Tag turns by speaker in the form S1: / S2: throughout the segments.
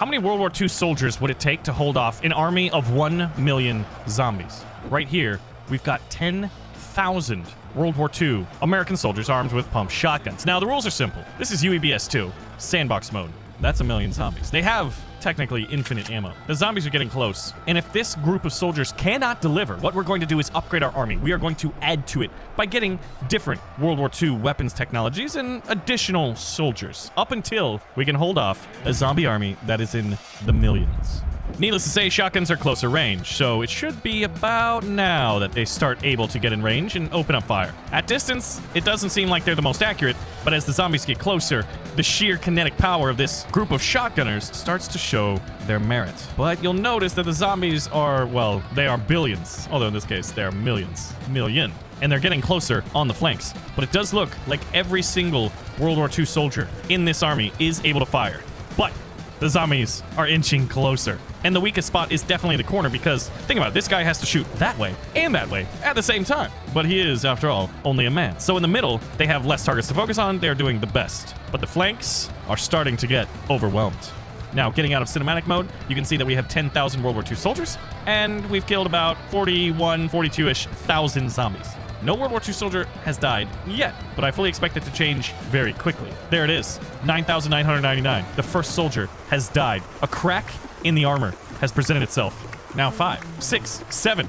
S1: How many World War II soldiers would it take to hold off an army of 1 million zombies? Right here, we've got 10,000 World War II American soldiers armed with pump shotguns. Now, the rules are simple. This is UEBS 2, sandbox mode. That's 1 million zombies. They have technically infinite ammo. The zombies are getting close. And if this group of soldiers cannot deliver, what we're going to do is upgrade our army. We are going to add to it by getting different World War II weapons technologies and additional soldiers up until we can hold off a zombie army that is in the millions. Needless to say, shotguns are closer range, so it should be about now that they start able to get in range and open up fire. At distance, it doesn't seem like they're the most accurate, but as the zombies get closer, the sheer kinetic power of this group of shotgunners starts to show their merit. But you'll notice that the zombies are, well, they are billions, although in this case, they're millions. Million. And they're getting closer on the flanks. But it does look like every single World War II soldier in this army is able to fire. But the zombies are inching closer. And the weakest spot is definitely the corner because, think about it, this guy has to shoot that way and that way at the same time. But he is, after all, only a man. So in the middle, they have less targets to focus on. They're doing the best. But the flanks are starting to get overwhelmed. Now, getting out of cinematic mode, you can see that we have 10,000 World War II soldiers, and we've killed about 41, 42-ish thousand zombies. No World War II soldier has died yet, but I fully expect it to change very quickly. There it is, 9,999. The first soldier has died. A crack in the armor has presented itself. Now 5, 6, 7.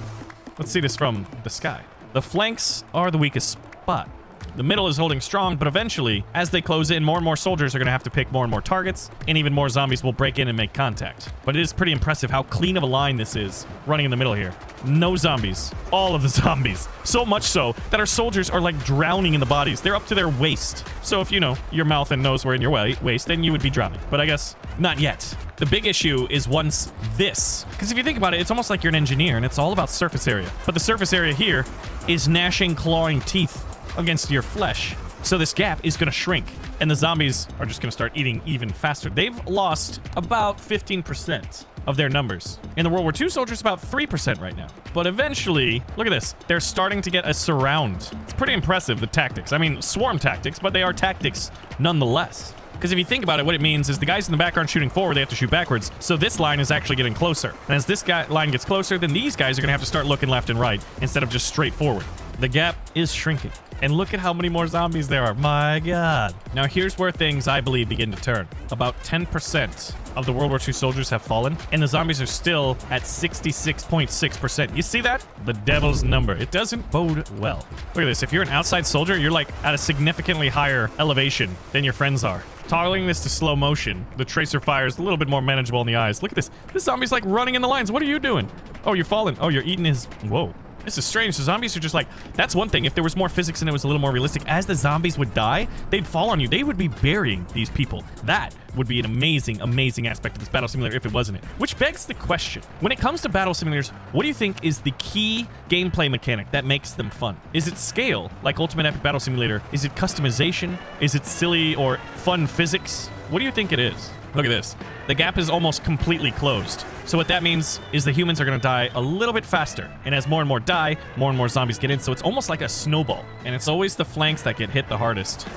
S1: Let's see this from the sky. The flanks are the weakest spot. The middle is holding strong, but eventually, as they close in, more and more soldiers are going to have to pick more and more targets, and even more zombies will break in and make contact. But it is pretty impressive how clean of a line this is, running in the middle here. No zombies. All of the zombies. So much so that our soldiers are like drowning in the bodies. They're up to their waist. So if, you know, your mouth and nose were in your waist, then you would be drowning. But I guess not yet. The big issue is once this. Because if you think about it, it's almost like you're an engineer, and it's all about surface area. But the surface area here is gnashing, clawing teeth against your flesh. So this gap is going to shrink, and the zombies are just going to start eating even faster. They've lost about 15% of their numbers. In the World War II soldiers, about 3% right now. But eventually, look at this. They're starting to get a surround. It's pretty impressive, the tactics. I mean, swarm tactics, but they are tactics nonetheless. Because if you think about it, what it means is the guys in the back aren't shooting forward, they have to shoot backwards. So this line is actually getting closer. And as this line gets closer, then these guys are going to have to start looking left and right instead of just straight forward. The gap is shrinking. And look at how many more zombies there are. My God. Now here's where things, I believe, begin to turn. About 10% of the World War II soldiers have fallen, and the zombies are still at 66.6%. You see that? The devil's number. It doesn't bode well. Look at this. If you're an outside soldier, you're like at a significantly higher elevation than your friends are. Toggling this to slow motion, the tracer fire is a little bit more manageable in the eyes. Look at this. This zombie's like running in the lines. What are you doing? Oh, you're falling. Oh, you're eating his... Whoa. This is strange. The zombies are just like... That's one thing. If there was more physics and it was a little more realistic, as the zombies would die, they'd fall on you. They would be burying these people. That would be an amazing, amazing aspect of this battle simulator if it wasn't it. Which begs the question. When it comes to battle simulators, what do you think is the key gameplay mechanic that makes them fun? Is it scale, like Ultimate Epic Battle Simulator? Is it customization? Is it silly or fun physics? What do you think it is? Look at this. The gap is almost completely closed. So what that means is the humans are going to die a little bit faster. And as more and more die, more and more zombies get in. So it's almost like a snowball. And it's always the flanks that get hit the hardest.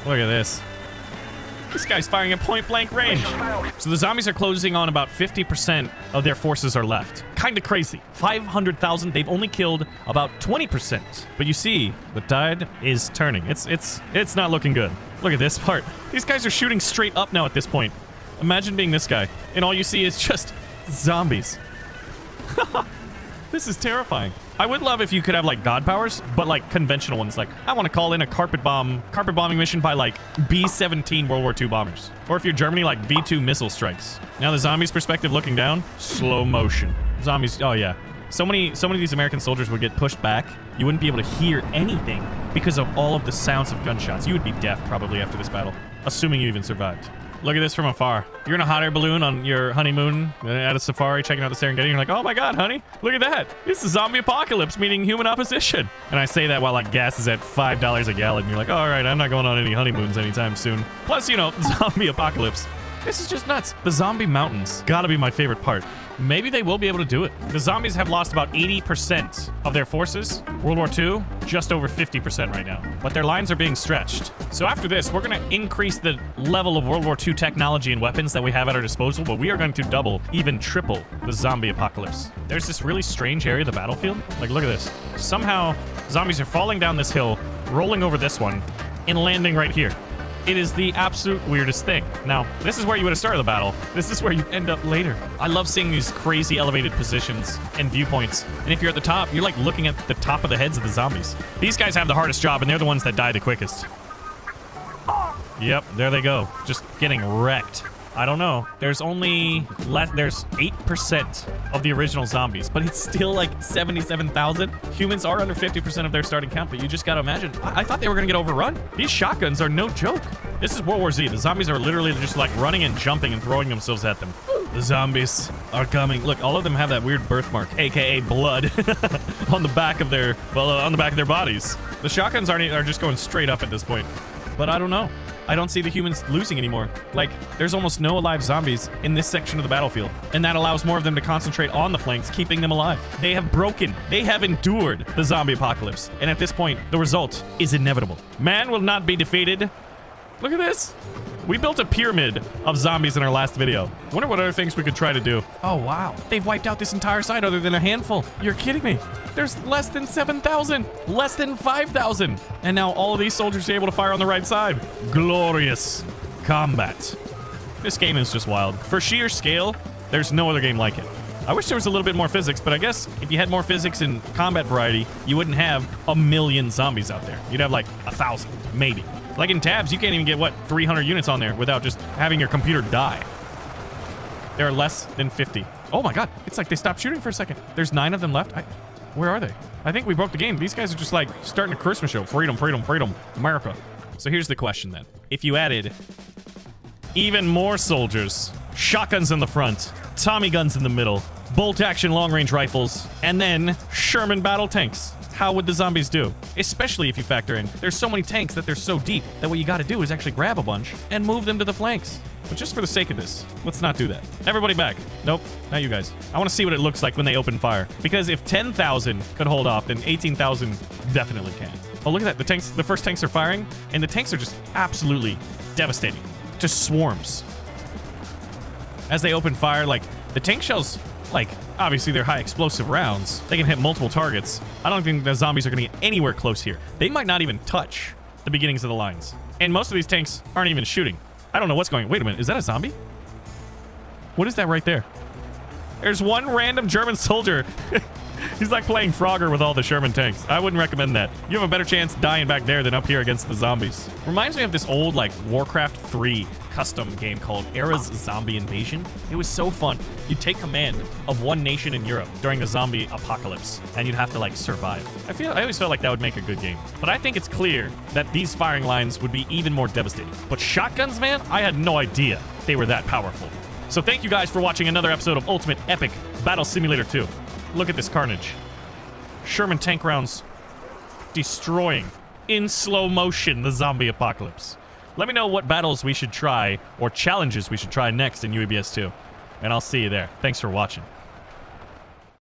S1: Look at this. This guy's firing at point blank range. So the zombies are closing on about 50% of their forces are left. Kind of crazy. 500,000. They've only killed about 20%. But you see, the tide is turning. It's not looking good. Look at this part. These guys are shooting straight up now at this point. Imagine being this guy, and all you see is just zombies. This is terrifying. I would love if you could have like god powers, but like conventional ones. Like I want to call in a carpet bombing mission by like B-17 World War II bombers. Or if you're Germany, like V-2 missile strikes. Now the zombies' perspective looking down, slow motion. Zombies, oh yeah. So many of these American soldiers would get pushed back. You wouldn't be able to hear anything because of all of the sounds of gunshots. You would be deaf probably after this battle, assuming you even survived. Look at this from afar. You're in a hot air balloon on your honeymoon at a safari checking out the Serengeti. You're like, oh my God, honey, look at that. It's a zombie apocalypse, meaning human opposition. And I say that while like gas is at $5 a gallon. You're like, all right, I'm not going on any honeymoons anytime soon. Plus, you know, zombie apocalypse. This is just nuts. The zombie mountains gotta be my favorite part. Maybe they will be able to do it. The zombies have lost about 80% of their forces. World War II, just over 50% right now. But their lines are being stretched. So after this, we're going to increase the level of World War II technology and weapons that we have at our disposal, but we are going to double, even triple, the zombie apocalypse. There's this really strange area of the battlefield. Like, look at this. Somehow, zombies are falling down this hill, rolling over this one, and landing right here. It is the absolute weirdest thing. Now, this is where you would have started the battle. This is where you end up later. I love seeing these crazy elevated positions and viewpoints. And if you're at the top, you're like looking at the top of the heads of the zombies. These guys have the hardest job, and they're the ones that die the quickest. Yep, there they go. Just getting wrecked. I don't know. There's only there's 8% of the original zombies, but it's still like 77,000. Humans are under 50% of their starting count, but you just gotta imagine. I thought they were gonna get overrun. These shotguns are no joke. This is World War Z. The zombies are literally just like running and jumping and throwing themselves at them. The zombies are coming. Look, all of them have that weird birthmark, aka blood, on the back of their on the back of their bodies. The shotguns are just going straight up at this point. But I don't know. I don't see the humans losing anymore. Like, there's almost no alive zombies in this section of the battlefield, and that allows more of them to concentrate on the flanks, keeping them alive. They have endured the zombie apocalypse, and at this point, the result is inevitable. Man will not be defeated. Look at this. We built a pyramid of zombies in our last video. Wonder what other things we could try to do. Oh, wow. They've wiped out this entire side other than a handful. You're kidding me. There's less than 7,000. Less than 5,000. And now all of these soldiers are able to fire on the right side. Glorious combat. This game is just wild. For sheer scale, there's no other game like it. I wish there was a little bit more physics, but I guess if you had more physics and combat variety, you wouldn't have 1 million zombies out there. You'd have like 1,000, maybe. Like in tabs, you can't even get, what, 300 units on there without just having your computer die. There are less than 50. Oh my god, it's like they stopped shooting for a second. There's 9 of them left. Where are they? I think we broke the game. These guys are just like starting a Christmas show. Freedom, freedom, freedom. America. So here's the question then. If you added even more soldiers, shotguns in the front, Tommy guns in the middle, bolt-action long-range rifles, and then Sherman battle tanks, how would the zombies do? Especially if you factor in there's so many tanks that they're so deep that what you got to do is actually grab a bunch and move them to the flanks. But just for the sake of this, let's not do that. Everybody back. Nope, not you guys. I want to see what it looks like when they open fire. Because if 10,000 could hold off, then 18,000 definitely can. Oh, look at that. The tanks, the first tanks are firing, and the tanks are just absolutely devastating. Just swarms. As they open fire, like, the tank shells, like, obviously they're high explosive rounds. They can hit multiple targets. I don't think the zombies are going to get anywhere close here. They might not even touch the beginnings of the lines. And most of these tanks aren't even shooting. I don't know what's going on. Wait a minute. Is that a zombie? What is that right there? There's one random German soldier. He's like playing Frogger with all the Sherman tanks. I wouldn't recommend that. You have a better chance dying back there than up here against the zombies. Reminds me of this old, like, Warcraft 3 custom game called Era's Zombie Invasion. It was so fun. You'd take command of one nation in Europe during the zombie apocalypse, and you'd have to, like, survive. I always felt like that would make a good game. But I think it's clear that these firing lines would be even more devastating. But shotguns, man, I had no idea they were that powerful. So thank you guys for watching another episode of Ultimate Epic Battle Simulator 2. Look at this carnage. Sherman tank rounds destroying in slow motion the zombie apocalypse. Let me know what battles we should try or challenges we should try next in UEBS 2. And I'll see you there. Thanks for watching.